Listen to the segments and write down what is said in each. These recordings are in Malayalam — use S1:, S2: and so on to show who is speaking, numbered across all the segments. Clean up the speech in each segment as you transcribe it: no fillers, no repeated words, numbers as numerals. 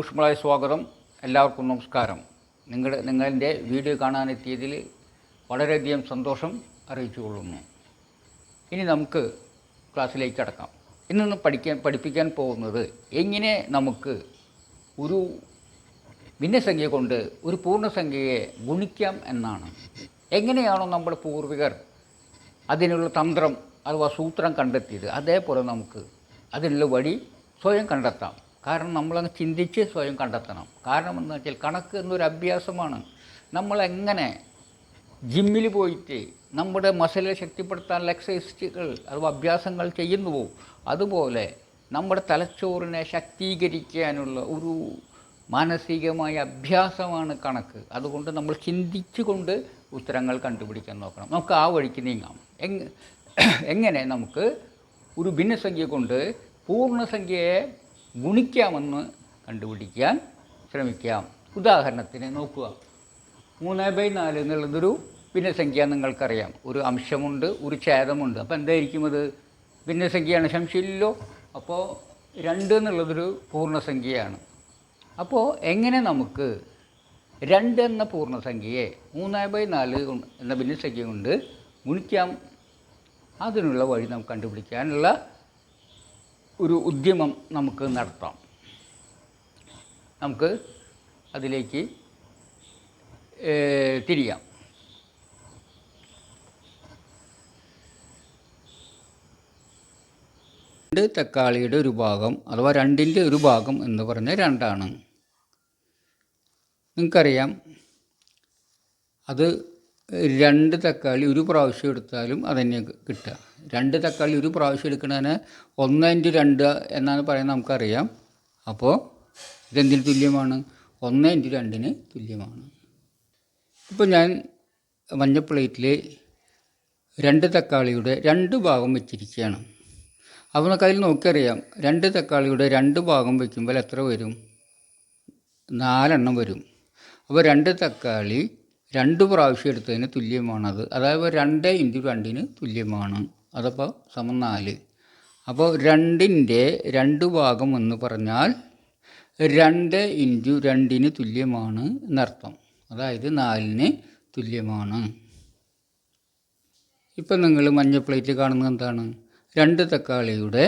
S1: ഊഷ്മളായ സ്വാഗതം. എല്ലാവർക്കും നമസ്കാരം. നിങ്ങളുടെ വീഡിയോ കാണാനെത്തിയതിൽ വളരെയധികം സന്തോഷം അറിയിച്ചുകൊള്ളുന്നു. ഇനി നമുക്ക് ക്ലാസ്സിലേക്ക് കടക്കാം. ഇന്ന് പഠിപ്പിക്കാൻ പോകുന്നത് എങ്ങനെ നമുക്ക് ഒരു ഭിന്നസംഖ്യ കൊണ്ട് ഒരു പൂർണ്ണസംഖ്യയെ ഗുണിക്കാം എന്നാണ്. എങ്ങനെയാണോ നമ്മുടെ പൂർവികർ അതിനുള്ള തന്ത്രം അഥവാ സൂത്രം കണ്ടെത്തിയത്, അതേപോലെ നമുക്ക് അതിനുള്ള വഴി സ്വയം കണ്ടെത്താം. കാരണം നമ്മളങ്ങ് ചിന്തിച്ച് സ്വയം കണ്ടെത്തണം. കാരണം എന്ന് വെച്ചാൽ കണക്ക് എന്നൊരു അഭ്യാസമാണ്. നമ്മളെങ്ങനെ ജിമ്മിൽ പോയിട്ട് നമ്മുടെ മസിലെ ശക്തിപ്പെടുത്താനുള്ള എക്സസൈസുകൾ അഥവാ അഭ്യാസങ്ങൾ ചെയ്യുന്നുവോ, അതുപോലെ നമ്മുടെ തലച്ചോറിനെ ശക്തീകരിക്കാനുള്ള ഒരു മാനസികമായ അഭ്യാസമാണ് കണക്ക്. അതുകൊണ്ട് നമ്മൾ ചിന്തിച്ചുകൊണ്ട് ഉത്തരങ്ങൾ കണ്ടുപിടിക്കാൻ നോക്കണം. നമുക്ക് ആ വഴിക്ക് നീങ്ങാം. എങ്ങനെ നമുക്ക് ഒരു ഭിന്നസംഖ്യ കൊണ്ട് പൂർണ്ണസംഖ്യയെ ഗുണിക്കാമെന്ന് കണ്ടുപിടിക്കാൻ ശ്രമിക്കാം. ഉദാഹരണത്തിന് നോക്കുക, 3/4 എന്നുള്ളതൊരു ഭിന്നസംഖ്യ. നിങ്ങൾക്കറിയാം, ഒരു അംശമുണ്ട്, ഒരു ഛേദമുണ്ട്. അപ്പോൾ എന്തായിരിക്കും അത്? ഭിന്നസംഖ്യയാണ്, സംശയമില്ലല്ലോ. അപ്പോൾ 2 എന്നുള്ളതൊരു പൂർണ്ണസംഖ്യയാണ്. അപ്പോൾ എങ്ങനെ നമുക്ക് 2 എന്ന പൂർണ്ണസംഖ്യയെ 3/4 എന്ന ഭിന്നസംഖ്യ കൊണ്ട് ഗുണിക്കാം, അതിനുള്ള വഴി നമുക്ക് കണ്ടുപിടിക്കാനുള്ള ഒരു ഉദ്യമം നമുക്ക് നടത്താം. നമുക്ക് അതിലേക്ക് തിരിയാം. തക്കാളിയുടെ ഒരു ഭാഗം അഥവാ 2ൻ്റെ ഒരു ഭാഗം എന്ന് പറഞ്ഞാൽ 2 ആണ്. നിങ്ങൾക്കറിയാം, അത് 2 തക്കാളി ഒരു പ്രാവശ്യം എടുത്താലും അതന്നെ കിട്ടുക. 2 തക്കാളി ഒരു പ്രാവശ്യം എടുക്കുന്നതിന് 1/2 എന്നാണ് പറയുന്നത്, നമുക്കറിയാം. അപ്പോൾ ഇതെന്തിന് തുല്യമാണ്? 1/2 തുല്യമാണ്. ഇപ്പോൾ ഞാൻ മഞ്ഞ പ്ലേറ്റിൽ 2 തക്കാളിയുടെ 2 ഭാഗം വെച്ചിരിക്കുകയാണ്. അപ്പോൾ നമുക്ക് അതിൽ നോക്കിയറിയാം, 2 തക്കാളിയുടെ 2 ഭാഗം വയ്ക്കുമ്പോൾ എത്ര വരും? 4 വരും. അപ്പോൾ 2 തക്കാളി 2 പ്രാവശ്യം എടുത്തതിന് തുല്യമാണത്. അതായത് 2 × 2 തുല്യമാണ്. അതപ്പോൾ സമം 4. അപ്പോൾ 2ൻ്റെ 2 ഭാഗം എന്ന് പറഞ്ഞാൽ 2 × 2 തുല്യമാണ് എന്നർത്ഥം. അതായത് 4 തുല്യമാണ്. ഇപ്പം നിങ്ങൾ മഞ്ഞ പ്ലേറ്റ് കാണുന്നത് എന്താണ്? 2 തക്കാളിയുടെ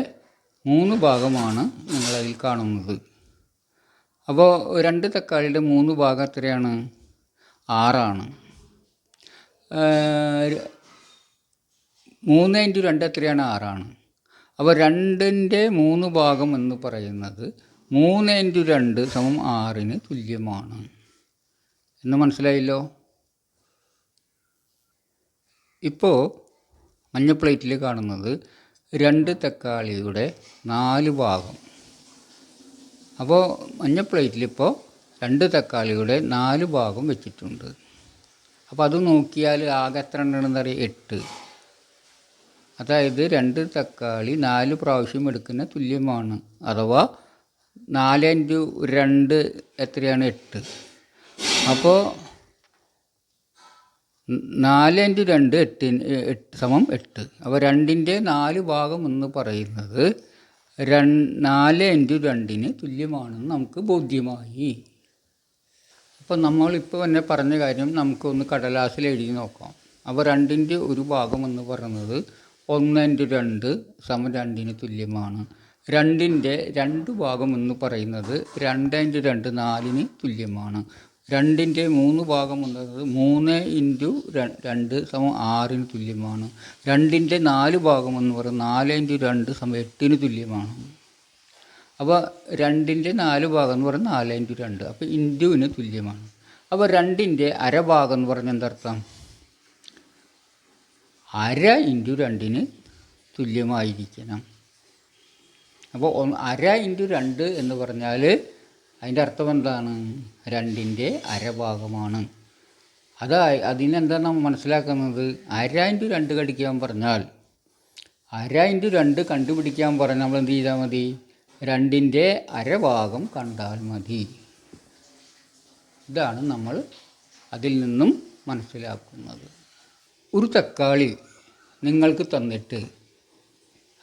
S1: 3 ഭാഗമാണ് നിങ്ങളതിൽ കാണുന്നത്. അപ്പോൾ 2 തക്കാളിയുടെ 3 ഭാഗം എത്രയാണ്? 6 3 × 2 എത്രയാണ്? 6. അപ്പോൾ 2ൻ്റെ 3 ഭാഗം എന്ന് പറയുന്നത് 3 × 2 സമം 6 തുല്യമാണ് എന്ന് മനസ്സിലായല്ലോ. ഇപ്പോൾ മഞ്ഞ പ്ലേറ്റിൽ കാണുന്നത് 2 തക്കാളിയുടെ 4 ഭാഗം. അപ്പോൾ മഞ്ഞ പ്ലേറ്റിലിപ്പോൾ 2 തക്കാളിയുടെ 4 ഭാഗം വെച്ചിട്ടുണ്ട്. അപ്പോൾ അത് നോക്കിയാൽ ആകെ എത്ര ഉണ്ടെന്ന് അറിയാം? 8. അതായത് 2 തക്കാളി 4 പ്രാവശ്യം എടുക്കുന്ന തുല്യമാണ്. അഥവാ 4 × 2 എത്രയാണ്? 8. അപ്പോൾ 4 × 2 8 സമം 8. അപ്പോൾ 2ൻ്റെ 4 ഭാഗം എന്ന് പറയുന്നത് 4 × 2 തുല്യമാണെന്ന് നമുക്ക് ബോധ്യമായി. അപ്പോൾ നമ്മളിപ്പോൾ തന്നെ പറഞ്ഞ കാര്യം നമുക്കൊന്ന് കടലാസിൽ എഴുതി നോക്കാം. അപ്പോൾ 2ൻ്റെ ഒരു ഭാഗം എന്ന് പറയുന്നത് 1 × 2 സമം 2 തുല്യമാണ്. 2ൻ്റെ 2 ഭാഗം എന്ന് പറയുന്നത് 2 × 2 4 തുല്യമാണ്. 2ൻ്റെ 3 ഭാഗം എന്നത് 3 × 2 സമം 6 തുല്യമാണ്. 2ൻ്റെ 4 ഭാഗം എന്ന് പറയുന്നത് 4 × 2 സമം 8 തുല്യമാണ്. അപ്പോൾ 2ൻ്റെ 4 ഭാഗം എന്ന് പറയുന്നത് 4 × 2, അപ്പോൾ ഇൻറ്റുവിന് തുല്യമാണ്. അപ്പോൾ 2ൻ്റെ അര ഭാഗം എന്ന് പറഞ്ഞാൽ എന്തർത്ഥം? അര × 2 തുല്യമായിരിക്കണം. അപ്പോൾ അര × 2 എന്ന് പറഞ്ഞാൽ അതിൻ്റെ അർത്ഥം എന്താണ്? 2ൻ്റെ അര ഭാഗമാണ്. അതിനെന്താണ് നമ്മൾ മനസ്സിലാക്കുന്നത്? അര × 2 കടിക്കാൻ പറഞ്ഞാൽ, അര × 2 കണ്ടുപിടിക്കാൻ പറഞ്ഞാൽ നമ്മൾ എന്ത് ചെയ്താൽ മതി? 2ൻ്റെ അര ഭാഗം കണ്ടാൽ മതി. ഇതാണ് നമ്മൾ അതിൽ നിന്നും മനസ്സിലാക്കുന്നത്. ഒരു തക്കാളി നിങ്ങൾക്ക് തന്നിട്ട്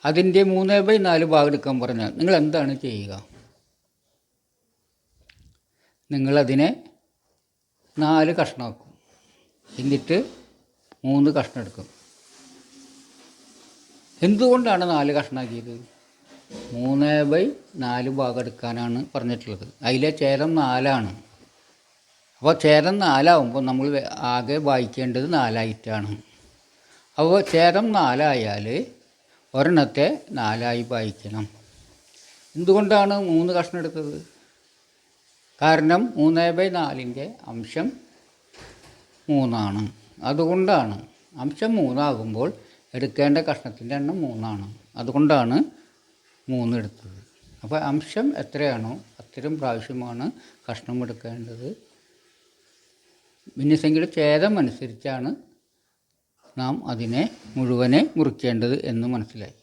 S1: അതിൻ്റെ 3/4 ഭാഗം എടുക്കാൻ പറഞ്ഞാൽ നിങ്ങൾ എന്താണ് ചെയ്യുക? നിങ്ങളതിനെ 4 കഷ്ണമാക്കും. എന്നിട്ട് 3 കഷ്ണം എടുക്കും. എന്തുകൊണ്ടാണ് 4 കഷ്ണമാക്കിയത്? 3/4 ഭാഗം എടുക്കാനാണ് പറഞ്ഞിട്ടുള്ളത്. അതിലെ ഛേദം 4ആണ്. അപ്പോൾ ഛേദം 4 നമ്മൾ ആകെ വായിക്കേണ്ടത് 4ആയിട്ടാണ്. അപ്പോൾ ഛേദം 4 ഒരെണ്ണത്തെ 4 വായിക്കണം. എന്തുകൊണ്ടാണ് 3 കഷ്ണം എടുത്തത്? കാരണം 3/4 അംശം 3ആണ്. അതുകൊണ്ടാണ്. അംശം 3 എടുക്കേണ്ട കഷ്ണത്തിൻ്റെ എണ്ണം 3ആണ്. അതുകൊണ്ടാണ് 3 എടുത്തത്. അപ്പോൾ അംശം എത്രയാണോ അത്രയും പ്രാവശ്യമാണ് കഷ്ണം എടുക്കേണ്ടത്. ഭിന്നസംഖ്യയുടെ ഛേദം അനുസരിച്ചാണ് നാം അതിനെ മുഴുവനെ മുറിക്കേണ്ടത് എന്ന് മനസ്സിലായി.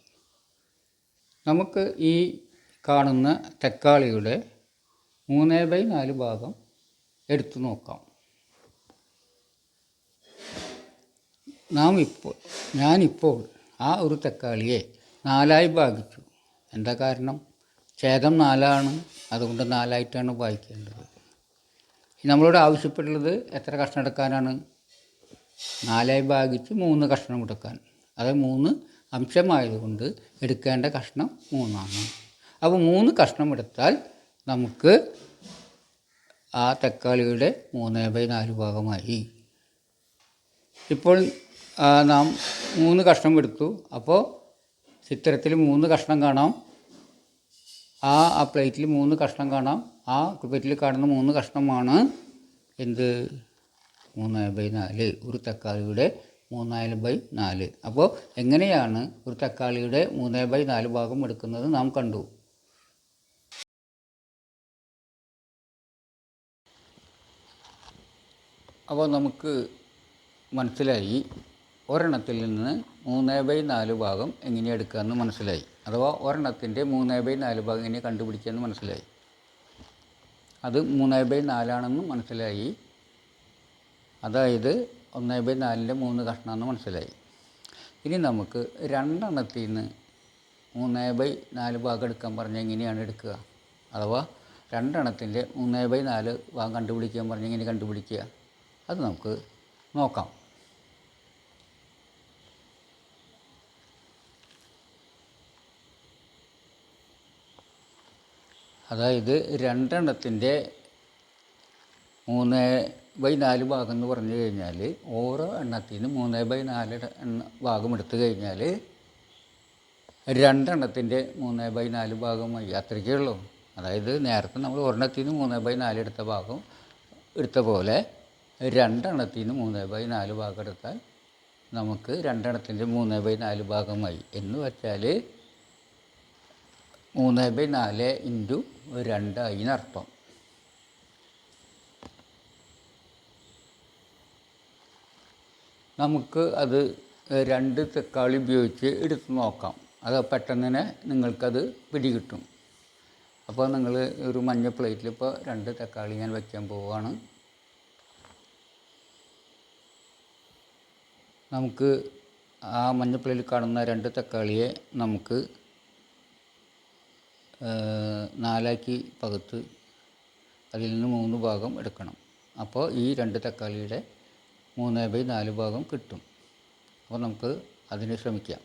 S1: നമുക്ക് ഈ കാണുന്ന തക്കാളിയുടെ 3/4 ഭാഗം എടുത്തു നോക്കാം. ഞാനിപ്പോൾ ആ ഒരു തക്കാളിയെ 4 ഭാഗിച്ചു. എന്താ കാരണം? ഛേദം 4ആണ്. അതുകൊണ്ട് 4ആയിട്ടാണ് വായിക്കേണ്ടത്. നമ്മളോട് ആവശ്യപ്പെട്ടുള്ളത് എത്ര കഷ്ണം എടുക്കാനാണ്? 4 ഭാഗിച്ച് 3 കഷ്ണം എടുക്കാൻ. അത് 3 അംശമായതുകൊണ്ട് എടുക്കേണ്ട കഷ്ണം 3ആണ്. അപ്പോൾ 3 കഷ്ണം എടുത്താൽ നമുക്ക് ആ തക്കാളിയുടെ 3/4 ഭാഗമായി. ഇപ്പോൾ നാം 3 കഷ്ണം എടുത്തു. അപ്പോൾ ചിത്രത്തിൽ 3 കഷ്ണം കാണാം. ആ പ്ലേറ്റിൽ 3 കഷ്ണം കാണാം. ആ പ്ലേറ്റിൽ കാണുന്ന 3 കഷ്ണമാണ് എന്ത്? 3/4. ഒരു തക്കാളിയുടെ 3/4. അപ്പോൾ എങ്ങനെയാണ് ഒരു തക്കാളിയുടെ 3/4 ഭാഗം എടുക്കുന്നത് നാം കണ്ടു. അപ്പോൾ നമുക്ക് മനസ്സിലായി ഒരെണ്ണത്തിൽ നിന്ന് 3/4 ഭാഗം എങ്ങനെ എടുക്കാമെന്ന് മനസ്സിലായി. അഥവാ ഒരെണ്ണത്തിൻ്റെ 3/4 ഭാഗം എങ്ങനെ കണ്ടുപിടിക്കാമെന്ന് മനസ്സിലായി. അത് 3/4 മനസ്സിലായി. അതായത് 1/4 3 കഷ്ണമെന്ന് മനസ്സിലായി. ഇനി നമുക്ക് 2 എണ്ണത്തിൽ നിന്ന് 3/4 ഭാഗം എടുക്കാൻ പറഞ്ഞാൽ എങ്ങനെയാണ് എടുക്കുക? അഥവാ 2 എണ്ണത്തിൻ്റെ 3/4 ഭാഗം കണ്ടുപിടിക്കാൻ പറഞ്ഞാൽ എങ്ങനെ കണ്ടുപിടിക്കുക? അത് നമുക്ക് നോക്കാം. അതായത് 2 എണ്ണത്തിൻ്റെ 3/4 ഭാഗം എന്ന് പറഞ്ഞു കഴിഞ്ഞാൽ ഓരോ എണ്ണത്തിൽ നിന്ന് 3/4 ഭാഗം എടുത്തു കഴിഞ്ഞാൽ 2 എണ്ണത്തിൻ്റെ 3/4 ഭാഗമായി. അത്രയ്ക്കേ ഉള്ളൂ. അതായത് നേരത്തെ നമ്മൾ ഒരെണ്ണത്തിൽ നിന്ന് 3/4 എടുത്ത പോലെ 2 എണ്ണത്തിൽ നിന്ന് 3/4 ഭാഗം എടുത്താൽ നമുക്ക് 2 എണ്ണത്തിൻ്റെ 3/4 ഭാഗമായി. എന്ന് വെച്ചാൽ 3/4 ഇൻറ്റു 2 അതിനർത്ഥം. നമുക്ക് അത് 2 തക്കാളി ഉപയോഗിച്ച് എടുത്ത് നോക്കാം. അത് പെട്ടെന്ന് തന്നെ നിങ്ങൾക്കത് പിടികിട്ടും. അപ്പോൾ നിങ്ങൾ ഒരു മഞ്ഞ പ്ലേറ്റിൽ ഇപ്പോൾ 2 തക്കാളി ഞാൻ വയ്ക്കാൻ പോവുകയാണ്. നമുക്ക് ആ മഞ്ഞ പ്ലേറ്റിൽ കാണുന്ന 2 തക്കാളിയെ നമുക്ക് 4 പകുത്ത് അതിൽ നിന്ന് 3 ഭാഗം എടുക്കണം. അപ്പോൾ ഈ 2 തക്കാളിയുടെ 3/4 ഭാഗം കിട്ടും. അപ്പോൾ നമുക്ക് അതിന് ശ്രമിക്കാം.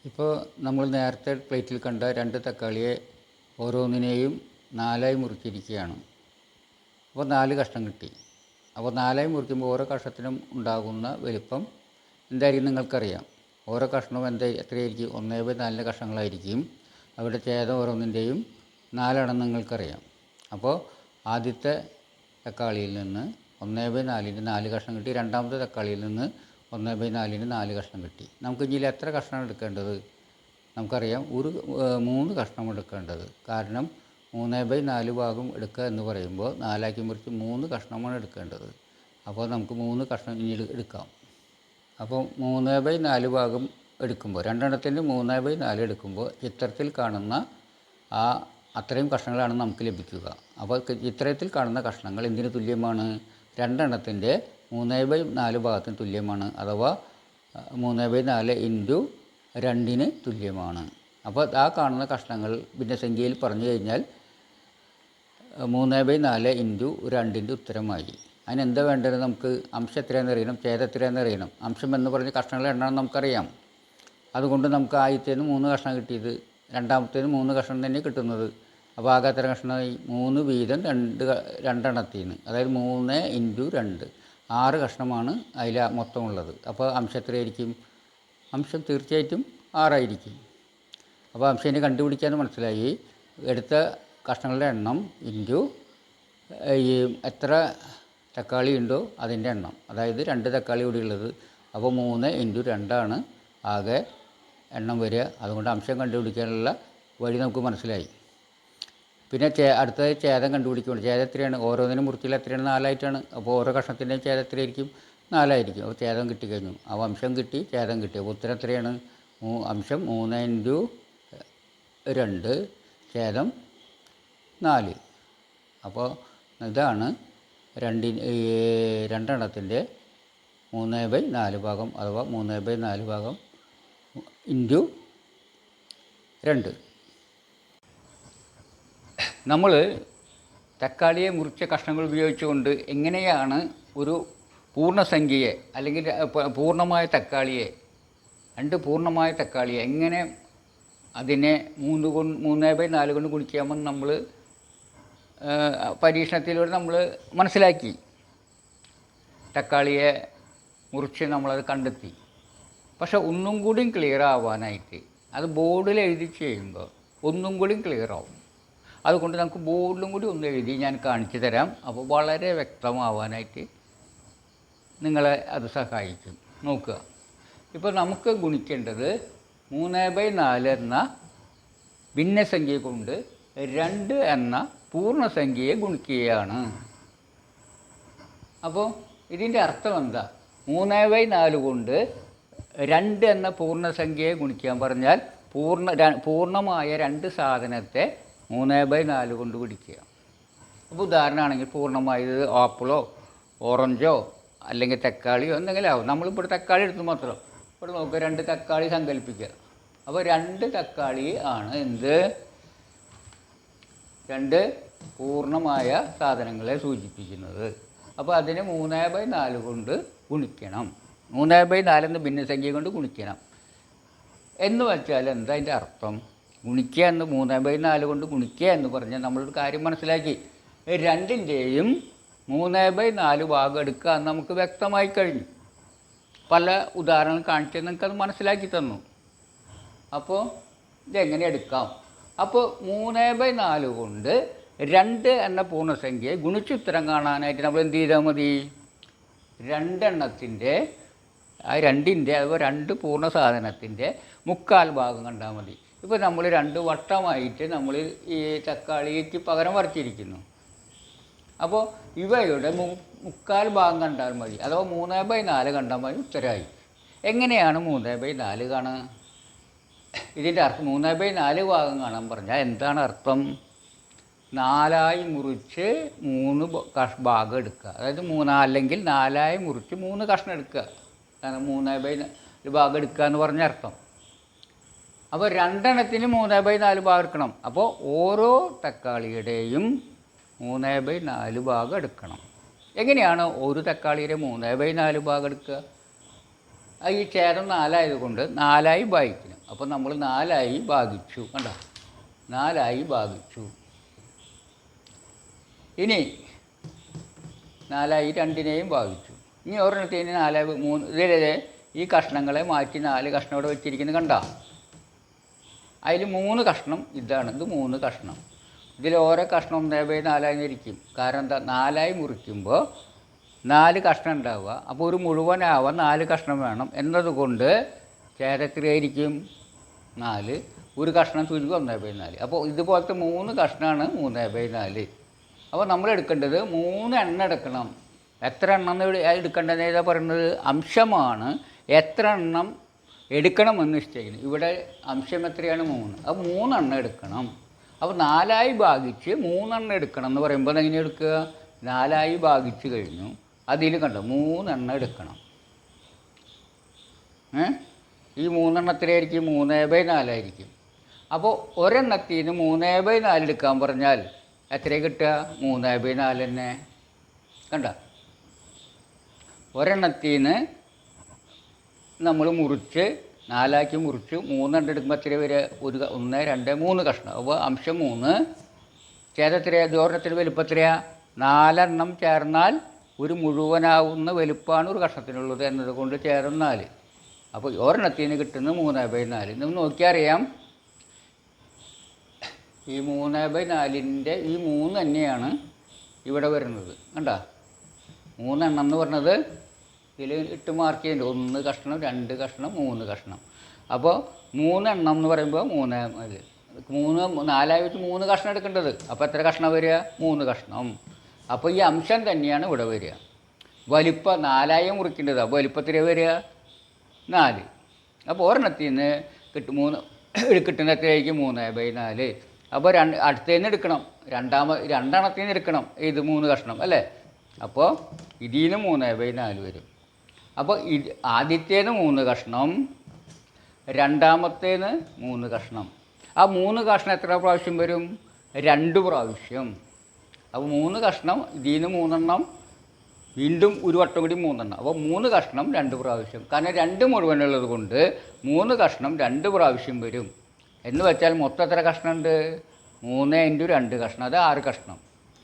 S1: ഇപ്പോൾ നമ്മൾ നേരത്തെ പ്ലേറ്റിൽ കണ്ട 2 തക്കാളിയെ ഓരോന്നിനെയും 4 മുറിച്ചിരിക്കുകയാണ്. അപ്പോൾ 4 കഷ്ണം കിട്ടി. അപ്പോൾ 4 മുറിക്കുമ്പോൾ ഓരോ കഷ്ണത്തിനും ഉണ്ടാകുന്ന വലിപ്പം എന്തായിരിക്കും നിങ്ങൾക്കറിയാം. ഓരോ കഷ്ണവും എത്രയായിരിക്കും? 1/4 കഷ്ണങ്ങളായിരിക്കും. അവിടെ ഛേദം ഓരോന്നിൻ്റെയും 4 നിങ്ങൾക്കറിയാം. അപ്പോൾ ആദ്യത്തെ തക്കാളിയിൽ നിന്ന് 1/4 4 കഷ്ണം കിട്ടി. രണ്ടാമത്തെ തക്കാളിയിൽ നിന്ന് 1/4 4 കഷ്ണം കിട്ടി. നമുക്ക് ഇതിൽ എത്ര കഷ്ണമാണ് എടുക്കേണ്ടത്? നമുക്കറിയാം 3 കഷ്ണം എടുക്കേണ്ടത്. കാരണം 3/4 ഭാഗം എടുക്കുക എന്ന് പറയുമ്പോൾ 4 മുറിച്ച് 3 കഷ്ണമാണ് എടുക്കേണ്ടത്. അപ്പോൾ നമുക്ക് 3 കഷ്ണം ഇനി എടുക്കാം. അപ്പോൾ 3/4 ഭാഗം എടുക്കുമ്പോൾ 2 എണ്ണത്തിൻ്റെ 3/4 എടുക്കുമ്പോൾ ചിത്രത്തിൽ കാണുന്ന അത്രയും കഷ്ണങ്ങളാണ് നമുക്ക് ലഭിക്കുക. അപ്പോൾ ചിത്രത്തിൽ കാണുന്ന കഷ്ണങ്ങൾ എന്തിന് തുല്യമാണ്? 2 എണ്ണത്തിൻ്റെ 3/4 ഭാഗത്തിന് തുല്യമാണ്. അഥവാ 3/4 ഇൻറ്റു 2 തുല്യമാണ്. അപ്പോൾ ആ കാണുന്ന കഷ്ണങ്ങൾ ഭിന്നസംഖ്യയിൽ പറഞ്ഞു കഴിഞ്ഞാൽ 3/4 ഇൻറ്റു 2ൻ്റെ ഉത്തരമായി. അതിനെന്താ വേണ്ടത്? നമുക്ക് അംശം എത്രയാണെന്ന് അറിയണം, ഛേദം എത്രയാണെന്ന് അറിയണം. അംശം എന്ന് പറഞ്ഞ് കഷ്ണങ്ങളുടെ എണ്ണം നമുക്കറിയാം. അതുകൊണ്ട് നമുക്ക് ആദ്യത്തേന് 3 കഷ്ണം കിട്ടിയത്, രണ്ടാമത്തേന് 3 കഷ്ണം തന്നെ കിട്ടുന്നത്. അപ്പോൾ ആകെ എത്ര കഷ്ണമായി? 3 വീതം രണ്ടെണ്ണത്തിൽ നിന്ന്, അതായത് 3 ഇൻറ്റു 2, 6 കഷ്ണമാണ് അതിൽ മൊത്തമുള്ളത്. അപ്പോൾ അംശം എത്രയായിരിക്കും? അംശം തീർച്ചയായിട്ടും 6 അപ്പോൾ അംശം കണ്ടുപിടിക്കാമെന്ന് മനസ്സിലായി. എടുത്ത കഷ്ണങ്ങളുടെ എണ്ണം ഇൻറ്റു ഈ എത്ര തക്കാളി ഉണ്ടോ അതിൻ്റെ എണ്ണം, അതായത് 2 തക്കാളി കൂടി ഉള്ളത്. അപ്പോൾ 3 ഇൻറ്റു 2 ആകെ എണ്ണം വരിക. അതുകൊണ്ട് അംശം കണ്ടുപിടിക്കാനുള്ള വഴി നമുക്ക് മനസ്സിലായി. പിന്നെ അടുത്തത് ഛേദം കണ്ടുപിടിക്കുകയാണ്. ഛേദം എത്രയാണ്? ഓരോന്നിനും മുറിച്ചിൽ എത്രയാണ്? 4 അപ്പോൾ ഓരോ കഷ്ണത്തിൻ്റെയും ഛേദം എത്രയായിരിക്കും? 4. അപ്പോൾ ഛേദം കിട്ടിക്കഴിഞ്ഞു. അപ്പോൾ അംശം കിട്ടി, ഛേദം കിട്ടി. അപ്പോൾ ഉത്തരം എത്രയാണ്? അംശം 3 ഇൻറ്റു 2 ഛേദം 4. അപ്പോൾ ഇതാണ് രണ്ടെണ്ണത്തിൻ്റെ 3/4 ഭാഗം, അഥവാ 3/4 ഭാഗം ഇൻറ്റു 2. നമ്മൾ തക്കാളിയെ മുറിച്ച കഷ്ണങ്ങൾ ഉപയോഗിച്ചുകൊണ്ട് എങ്ങനെയാണ് ഒരു പൂർണ്ണസംഖ്യയെ, അല്ലെങ്കിൽ പൂർണ്ണമായ തക്കാളിയെ, 2 പൂർണ്ണമായ തക്കാളിയെ എങ്ങനെ അതിനെ 3/4 കൊണ്ട് ഗുണിക്കാമെന്ന് നമ്മൾ പരീക്ഷണത്തിലൂടെ നമ്മൾ മനസ്സിലാക്കി. തക്കാളിയെ മുറിച്ച് നമ്മളത് കണ്ടെത്തി. പക്ഷെ ഒന്നും കൂടിയും ക്ലിയർ ആവാനായിട്ട് അത് ബോർഡിൽ എഴുതി ചെയ്യുമ്പോൾ ഒന്നും കൂടിയും ക്ലിയർ ആവും. അതുകൊണ്ട് നമുക്ക് ബോർഡിലും കൂടി ഒന്ന് എഴുതി ഞാൻ കാണിച്ചു തരാം. അപ്പോൾ വളരെ വ്യക്തമാവാനായിട്ട് നിങ്ങളെ അത് സഹായിക്കും. നോക്കുക, ഇപ്പോൾ നമുക്ക് ഗുണിക്കേണ്ടത് 3/4 എന്ന ഭിന്നസംഖ്യ കൊണ്ട് 2 എന്ന പൂർണ്ണസംഖ്യയെ ഗുണിക്കുകയാണ്. അപ്പോൾ ഇതിൻ്റെ അർത്ഥം എന്താ? 3/4 കൊണ്ട് 2 എന്ന പൂർണ്ണസംഖ്യയെ ഗുണിക്കാൻ പറഞ്ഞാൽ പൂർണ്ണമായ 2 സാധനത്തെ 3/4 കൊണ്ട് ഗുണിക്കുക. അപ്പോൾ ഉദാഹരണമാണെങ്കിൽ പൂർണ്ണമായത് ആപ്പിളോ ഓറഞ്ചോ അല്ലെങ്കിൽ തക്കാളിയോ എന്തെങ്കിലും ആവും. നമ്മളിപ്പോൾ തക്കാളി എടുത്ത് മാത്രം ഇവിടെ നോക്കുക, 2 തക്കാളി സങ്കല്പിക്കുക. അപ്പോൾ 2 തക്കാളി ആണ് എന്ത്? 2 പൂർണ്ണമായ സാധനങ്ങളെ സൂചിപ്പിക്കുന്നത്. അപ്പോൾ അതിനെ 3/4 കൊണ്ട് ഗുണിക്കണം. 3/4 എന്ന ഭിന്നസംഖ്യ കൊണ്ട് ഗുണിക്കണം എന്ന് വെച്ചാൽ എന്താ അതിൻ്റെ അർത്ഥം? ഗുണിക്കുക എന്ന് 3/4 കൊണ്ട് ഗുണിക്കുക എന്ന് പറഞ്ഞാൽ നമ്മളൊരു കാര്യം മനസ്സിലാക്കി. 2ൻ്റെയും 3/4 ഭാഗം എടുക്കുക എന്ന് നമുക്ക് വ്യക്തമായി കഴിഞ്ഞു. പല ഉദാഹരണങ്ങൾ കാണിച്ച് നിങ്ങൾക്കത് മനസ്സിലാക്കി തന്നു. അപ്പോൾ ഇതെങ്ങനെ എടുക്കാം? അപ്പോൾ 3/4 കൊണ്ട് 2 എന്ന പൂർണ്ണസംഖ്യയെ ഗുണിച്ചുത്തരം കാണാനായിട്ട് നമ്മൾ എന്ത് ചെയ്താൽ മതി? 2 എണ്ണത്തിൻ്റെ അതുപോലെ 2 പൂർണ്ണ സാധനത്തിൻ്റെ 1/4 ഭാഗം കണ്ടാൽ മതി. ഇപ്പോൾ നമ്മൾ 2 വട്ടമായിട്ട് നമ്മൾ ഈ തക്കാളിക്ക് പകരം വരച്ചിരിക്കുന്നു. അപ്പോൾ ഇവയുടെ 1/4 ഭാഗം കണ്ടാൽ മതി, അഥവാ 3/4 കണ്ടാൽ മതി, ഉത്തരമായി. എങ്ങനെയാണ് 3/4 കാണുക? ഇതിൻ്റെ അർത്ഥം 3/4 ഭാഗം കാണാൻ പറഞ്ഞാൽ എന്താണ് അർത്ഥം? 4 മുറിച്ച് 3 ഭാഗം എടുക്കുക. അതായത് അല്ലെങ്കിൽ 4 മുറിച്ച് 3 കഷ്ണം എടുക്കുക. കാരണം 3/4 ഭാഗം എടുക്കുക എന്ന് പറഞ്ഞ അർത്ഥം. അപ്പോൾ 2 എണ്ണത്തിന് 3/4 ഭാഗം എടുക്കണം. അപ്പോൾ ഓരോ തക്കാളിയുടെയും 3/4 ഭാഗം എടുക്കണം. എങ്ങനെയാണ് ഒരു തക്കാളിയുടെ 3/4 ഭാഗം എടുക്കുക? ഈ ഛേദം 4 ആയതുകൊണ്ട് 4 ഭാഗിക്കണം. അപ്പോൾ നമ്മൾ 4 ഭാഗിച്ചു. കണ്ടോ? 4 ഭാഗിച്ചു. ഇനി 4 2നെയും ഭാഗിച്ചു. ഇനി ഒരെണ്ണത്തിന് 4 3 ഇതിലെ ഈ കഷ്ണങ്ങളെ മാറ്റി 4 കഷ്ണം ഇവിടെ വെച്ചിരിക്കുന്നത് കണ്ടോ? അതിൽ 3 കഷ്ണം ഇതാണ്, ഇത് 3 കഷ്ണം. ഇതിൽ ഓരോ കഷ്ണം 1/4 ഇരിക്കും. കാരണം എന്താ? 4 മുറിക്കുമ്പോൾ 4 കഷ്ണം ഉണ്ടാവുക. അപ്പോൾ ഒരു മുഴുവനാവാൻ 4 കഷ്ണം വേണം എന്നതുകൊണ്ട് ഛേദത്തിലായിരിക്കും 4, ഒരു കഷ്ണം ചുരുങ്ങി 1/4. അപ്പോൾ ഇതുപോലത്തെ 3 കഷ്ണമാണ് 3/4. അപ്പോൾ നമ്മൾ എടുക്കേണ്ടത് 3 എണ്ണം എടുക്കണം. എത്ര എണ്ണം എടുക്കേണ്ടത് ഏതാ പറയുന്നത്? അംശമാണ്. എത്ര എണ്ണം എടുക്കണമെന്ന് നിശ്ചയിക്കുന്നു. ഇവിടെ അംശം എത്രയാണ്? 3. അപ്പോൾ 3 എണ്ണം എടുക്കണം. അപ്പോൾ 4 ഭാഗിച്ച് 3 എണ്ണം എടുക്കണം എന്ന് പറയുമ്പോൾ എങ്ങനെ എടുക്കുക? 4 ഭാഗിച്ച് കഴിഞ്ഞു. അതിൽ കണ്ടോ 3 എണ്ണം എടുക്കണം. ഈ 3 എണ്ണത്തിലായിരിക്കും 3/4 ആയിരിക്കും. അപ്പോൾ ഒരെണ്ണത്തിന് 3/4 എടുക്കാൻ പറഞ്ഞാൽ എത്രയാണ് കിട്ടുക? 3/4 തന്നെ. കണ്ട, ഒരെണ്ണത്തിൽ നിന്ന് നമ്മൾ മുറിച്ച് 4 മുറിച്ച് 3 എടുക്കുമ്പോൾ എത്ര വരെ? 1 2 3 കഷ്ണം. അപ്പോൾ അംശം 3. ഛേദം എത്രയാണ്? ഒരെണ്ണത്തിന് വലുപ്പം എത്രയാണ്? 4 ചേർന്നാൽ ഒരു മുഴുവനാവുന്ന വലുപ്പമാണ് ഒരു കഷ്ണത്തിനുള്ളത് എന്നത് കൊണ്ട് ഛേദം 4. അപ്പോൾ ഒരെണ്ണത്തിന് കിട്ടുന്നത് 3/4. നമ്മൾ നോക്കിയാൽ അറിയാം, ഈ 3/4ൻ്റെ ഈ 3 തന്നെയാണ് ഇവിടെ വരുന്നത്. കണ്ടോ? 3 എണ്ണം എന്ന് പറഞ്ഞത് ഇതിൽ ഇട്ട് മാർക്ക് ചെയ്യുന്നുണ്ട്. 1 കഷ്ണം, 2 കഷ്ണം, 3 കഷ്ണം. അപ്പോൾ 3 എണ്ണം എന്ന് പറയുമ്പോൾ 4 3 കഷ്ണം എടുക്കേണ്ടത്. അപ്പോൾ എത്ര കഷ്ണം വരിക? 3 കഷ്ണം. അപ്പോൾ ഈ അംശം തന്നെയാണ് ഇവിടെ വരിക. വലിപ്പം 4 മുറിക്കേണ്ടത്. അപ്പോൾ വലിപ്പത്തിൽ വരിക 4. അപ്പോൾ ഒരെണ്ണത്തിൽ നിന്ന് കിട്ടുന്ന എത്രയായിരിക്കും? 3/4. അപ്പോൾ അടുത്തതിന് എടുക്കണം, രണ്ടെണ്ണത്തിൽ നിന്ന് എടുക്കണം. ഇത് 3 കഷ്ണം അല്ലേ? അപ്പോൾ ഇതിൽ നിന്ന് 3/4 വരും. അപ്പോൾ ആദ്യത്തേന്ന് 3 കഷ്ണം, രണ്ടാമത്തേന്ന് 3 കഷ്ണം. ആ 3 കഷ്ണം എത്ര പ്രാവശ്യം വരും? 2 പ്രാവശ്യം. അപ്പോൾ 3 കഷ്ണം, ഇതിൽ നിന്ന് 3 എണ്ണം, വീണ്ടും ഒരു വട്ടം കൂടി 3 എണ്ണം. അപ്പോൾ 3 കഷ്ണം 2 പ്രാവശ്യം. കാരണം 2 മുഴുവനുള്ളത് കൊണ്ട് 3 കഷ്ണം 2 പ്രാവശ്യം വരും. എന്ന് വെച്ചാൽ മൊത്തം എത്ര കഷ്ണമുണ്ട്? 3 × 2 കഷ്ണം, അത് 6 കഷ്ണം.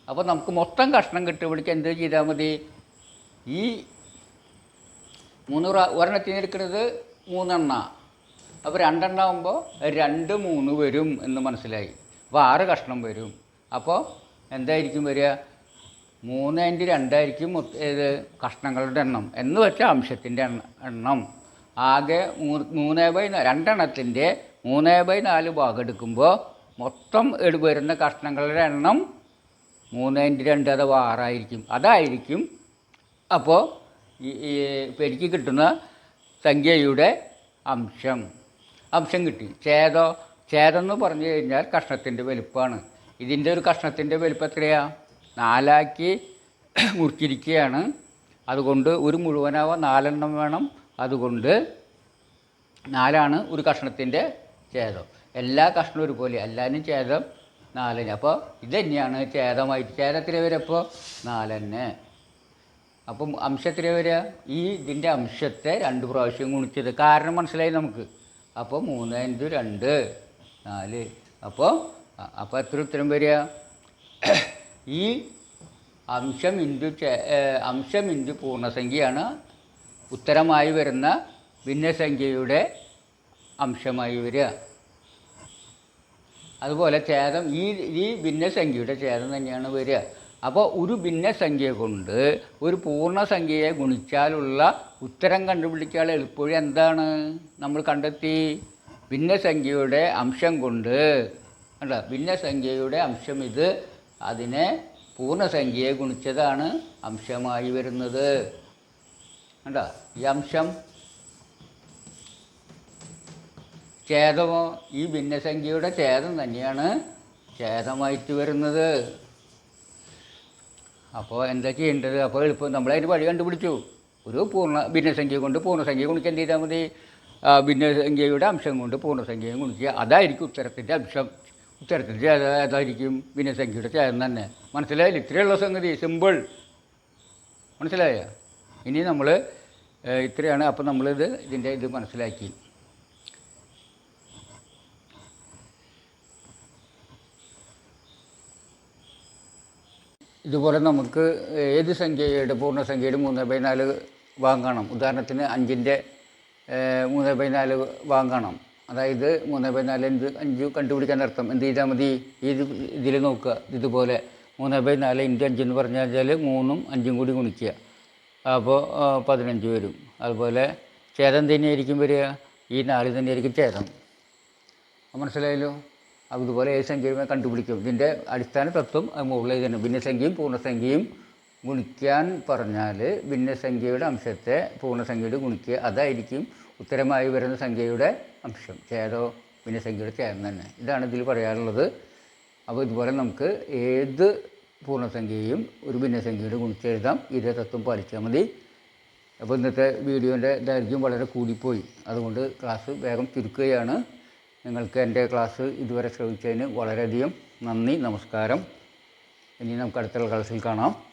S1: അപ്പോൾ നമുക്ക് മൊത്തം കഷ്ണം കിട്ടുമ്പോഴേക്ക് എന്ത് ചെയ്താൽ മതി? ഈ 3 ഒരെണ്ണത്തിന് എടുക്കുന്നത് 3 എണ്ണം. അപ്പോൾ 2 എണ്ണം ആകുമ്പോൾ 2 3 വരും എന്ന് മനസ്സിലായി. അപ്പോൾ 6 കഷ്ണം വരും. അപ്പോൾ എന്തായിരിക്കും വരിക? 3 × 2 ആയിരിക്കും ഏത് കഷ്ണങ്ങളുടെ എണ്ണം. എന്ന് വെച്ചാൽ അംശത്തിൻ്റെ എണ്ണം. ആകെ 3/4 രണ്ടെണ്ണത്തിൻ്റെ 3/4 ഭാഗം എടുക്കുമ്പോൾ മൊത്തം വരുന്ന കഷ്ണങ്ങളുടെ എണ്ണം 3 × 2 അഥവാ 6 ആയിരിക്കും. അതായിരിക്കും അപ്പോൾ ഈ പെരുക്കി കിട്ടുന്ന സംഖ്യയുടെ അംശം കിട്ടി. ഛേദം എന്ന് പറഞ്ഞു കഴിഞ്ഞാൽ കഷ്ണത്തിൻ്റെ വലുപ്പമാണ്. ഇതിൻ്റെ ഒരു കഷ്ണത്തിൻ്റെ വലുപ്പം എത്രയാണ്? 4 മുറിച്ചിരിക്കുകയാണ്. അതുകൊണ്ട് ഒരു മുഴുവനാവാൻ 4 എണ്ണം വേണം. അതുകൊണ്ട് 4 ഒരു കഷ്ണത്തിൻ്റെ ഛേദം. എല്ലാ കഷ്ണവും ഒരുപോലെ, എല്ലാവരും ഛേദം 4. അപ്പോൾ ഇത് തന്നെയാണ് ഛേദമായിട്ട്. ഛേദത്തിൽ വരെ അപ്പോൾ 4 തന്നെ. അപ്പം അംശത്തിൽ വരിക ഇതിൻ്റെ അംശത്തെ 2 പ്രാവശ്യം ഗുണിച്ചത്. കാരണം മനസ്സിലായി നമുക്ക്. അപ്പോൾ 3 × 2 4. അപ്പോൾ എത്ര ഉത്തരം വരിക? ഈ അംശം ഇൻറ്റു പൂർണ്ണസംഖ്യയാണ് ഉത്തരമായി വരുന്ന ഭിന്നസംഖ്യയുടെ അംശമായി വരിക. അതുപോലെ ഛേദം ഈ ഭിന്നസംഖ്യയുടെ ഛേദം തന്നെയാണ് വരിക. അപ്പോൾ ഒരു ഭിന്നസംഖ്യ കൊണ്ട് ഒരു പൂർണ്ണസംഖ്യയെ ഗുണിച്ചാലുള്ള ഉത്തരം കണ്ടുപിടിക്കാൻ എളുപ്പവഴി എന്താണ് നമ്മൾ കണ്ടെത്തി? ഭിന്നസംഖ്യയുടെ അംശം കൊണ്ട്. കണ്ടോ? ഭിന്നസംഖ്യയുടെ അംശം ഇത്. അതിനെ പൂർണ്ണസംഖ്യയെ ഗുണിച്ചതാണ് അംശമായി വരുന്നത്. കണ്ടോ? ഈ അംശം ഛേദമോ ഈ ഭിന്നസംഖ്യയുടെ ഛേദം തന്നെയാണ് ഛേദമായിട്ട് വരുന്നത്. അപ്പോൾ എന്താ ചെയ്യേണ്ടത്? അപ്പോൾ എളുപ്പം നമ്മളതിന് വഴി കണ്ടുപിടിച്ചു. ഒരു ഭിന്നസംഖ്യ കൊണ്ട് പൂർണ്ണസംഖ്യ ഗുണിക്കാൻ എന്ത് ചെയ്താൽ മതി? ഭിന്നസംഖ്യയുടെ അംശം കൊണ്ട് പൂർണ്ണസംഖ്യയെ ഗുണിക്കുക. അതായിരിക്കും ഉത്തരത്തിൻ്റെ അംശം. ഉത്തരത്തിൻ്റെ ഏതായിരിക്കും? ഭിന്നസംഖ്യയുടെ ഛേദം തന്നെ. മനസ്സിലായില്ല? ഇത്രയുള്ള സംഗതി, സിമ്പിൾ. മനസ്സിലായ? ഇനി നമ്മൾ ഇത്രയാണ്. അപ്പോൾ ഇതിൻ്റെ ഇത് മനസ്സിലാക്കി. ഇതുപോലെ നമുക്ക് ഏത് സംഖ്യയുടെ പൂർണ്ണസംഖ്യയുടെ 3/4 വാങ്ങണം. ഉദാഹരണത്തിന് 5ൻ്റെ 3/4 വാങ്ങണം. അതായത് 3/4 5 കണ്ടുപിടിക്കാൻ അർത്ഥം എന്ത് ചെയ്താൽ മതി? ഇതിൽ നോക്കുക. ഇതുപോലെ 3/4 × 5 എന്ന് പറഞ്ഞാൽ 3ഉം 5ഉം കൂടി ഗുണിക്കുക. അപ്പോൾ 15 വരും. അതുപോലെ ഛേദം തന്നെയായിരിക്കും വരിക. ഈ 4 തന്നെയായിരിക്കും ഛേദം. മനസ്സിലായല്ലോ? അപ്പോൾ ഇതുപോലെ ഏത് സംഖ്യയുമായി കണ്ടുപിടിക്കും. ഇതിൻ്റെ അടിസ്ഥാന തത്വം മുകളിൽ തന്നെ. ഭിന്നസംഖ്യയും പൂർണ്ണസംഖ്യയും ഗുണിക്കാൻ പറഞ്ഞാൽ ഭിന്നസംഖ്യയുടെ അംശത്തെ പൂർണ്ണസംഖ്യയുടെ ഗുണിക്കുക. അതായിരിക്കും ഉത്തരമായി വരുന്ന സംഖ്യയുടെ അംശം. ഛേദോ ഭിന്നസംഖ്യയുടെ ഛേദം തന്നെ. ഇതാണ് ഇതിൽ പറയാനുള്ളത്. അപ്പോൾ ഇതുപോലെ നമുക്ക് ഏത് പൂർണ്ണസംഖ്യയും ഒരു ഭിന്നസംഖ്യയുടെ ഗുണിച്ചെഴുതാം. ഇതേ തത്വം പാലിച്ചാൽ മതി. അപ്പോൾ ഇന്നത്തെ വീഡിയോൻ്റെ ദൈർഘ്യം വളരെ കൂടിപ്പോയി. അതുകൊണ്ട് ക്ലാസ് വേഗം ചുരുക്കുകയാണ്. നിങ്ങൾക്ക് എൻ്റെ ക്ലാസ് ഇതുവരെ ശ്രമിച്ചതിന് വളരെയധികം നന്ദി. നമസ്കാരം. ഇനി നമുക്ക് അടുത്തുള്ള ക്ലാസ്സിൽ കാണാം.